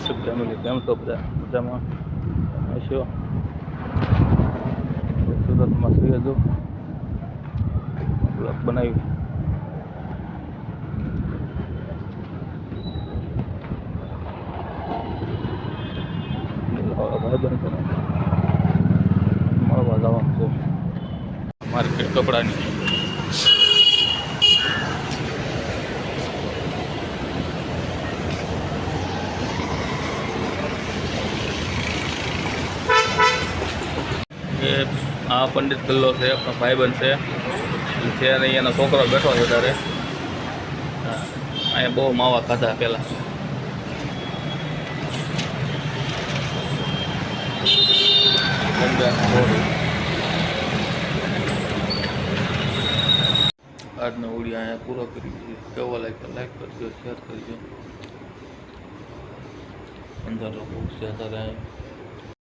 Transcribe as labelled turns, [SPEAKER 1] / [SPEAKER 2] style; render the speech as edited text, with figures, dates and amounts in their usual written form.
[SPEAKER 1] YouTube family કેમ છો બધા મજામાં હશો? સુરતમાં છીએ જો બ્લોગ બનાવી ભાઈબંધ કરે મળવા જવાનું છે માર્કેટ કપડાની. એ આ પંડિત ગલ્લો છે, આપણો ભાઈબંધ છે નહીં, એનો છોકરો બેઠો છે ત્યારે. અહીંયા બહુ માવા ખાધા પહેલાં. આજનો વિડીયો અહીંયા પૂરો કરી કેવો લાઈક કરજો, શેર કરજો. 15 લોકો છે ત્યારે અહીંયા.